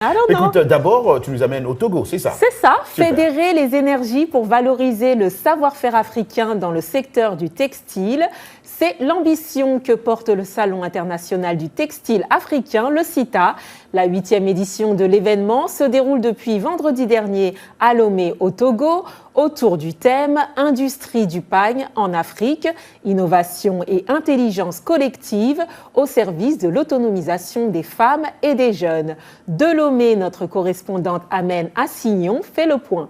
Alors non. Écoute, d'abord, tu nous amènes au Togo, c'est ça? C'est ça, Super. fédérer les énergies pour valoriser le savoir-faire africain dans le secteur du textile. C'est l'ambition que porte le Salon international du textile africain, le CITA. La 8e édition de l'événement se déroule depuis vendredi dernier à Lomé, au Togo, autour du thème « Industrie du pagne en Afrique, innovation et intelligence collective au service de l'autonomisation des femmes et des jeunes ». De Lomé, notre correspondante Amène Assignon fait le point.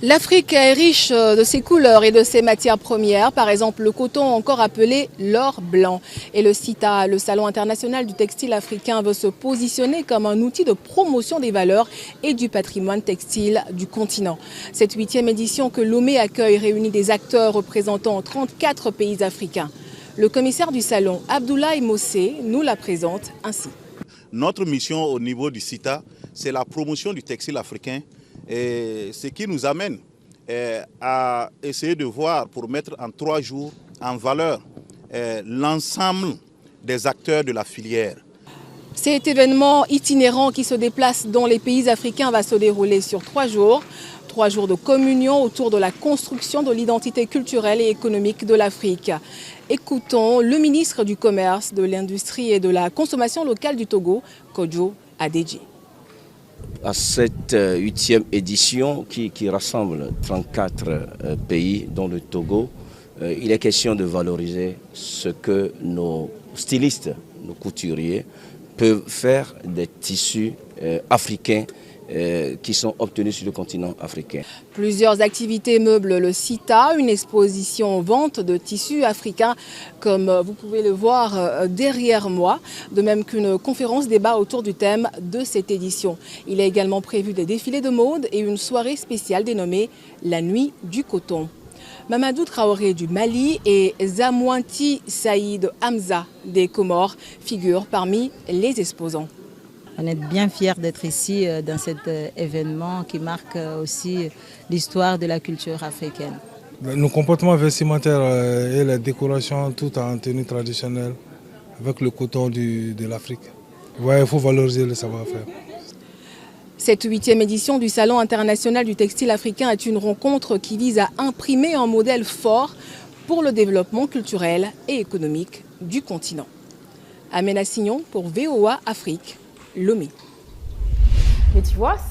L'Afrique est riche de ses couleurs et de ses matières premières, par exemple le coton encore appelé l'or blanc. Et le CITA, le Salon international du textile africain, veut se positionner comme un outil de promotion des valeurs et du patrimoine textile du continent. Cette 8e édition que Lomé accueille réunit des acteurs représentant 34 pays africains. Le commissaire du Salon, Abdoulaye Mossé, nous la présente ainsi. Notre mission au niveau du CITA, c'est la promotion du textile africain. Et ce qui nous amène à essayer de voir pour mettre en 3 jours en valeur l'ensemble des acteurs de la filière. Cet événement itinérant qui se déplace dans les pays africains va se dérouler sur 3 jours. 3 jours de communion autour de la construction de l'identité culturelle et économique de l'Afrique. Écoutons le ministre du Commerce, de l'Industrie et de la Consommation locale du Togo, Kodjo Adedji. À cette 8e édition qui rassemble 34 pays dont le Togo, il est question de valoriser ce que nos stylistes, nos couturiers peuvent faire des tissus africains qui sont obtenus sur le continent africain. Plusieurs activités meublent le CITA, une exposition vente de tissus africains comme vous pouvez le voir derrière moi, de même qu'une conférence débat autour du thème de cette édition. Il est également prévu des défilés de mode et une soirée spéciale dénommée La Nuit du Coton. Mamadou Traoré du Mali et Zamouanti Saïd Hamza des Comores figurent parmi les exposants. On est bien fiers d'être ici dans cet événement qui marque aussi l'histoire de la culture africaine. Nos comportements vestimentaires et la décoration, tout en tenue traditionnelle, avec le coton de l'Afrique. Ouais, il faut valoriser le savoir-faire. Cette 8e édition du Salon international du textile africain est une rencontre qui vise à imprimer un modèle fort pour le développement culturel et économique du continent. Amène Assignon pour VOA Afrique. Lomé. Mais tu vois, ça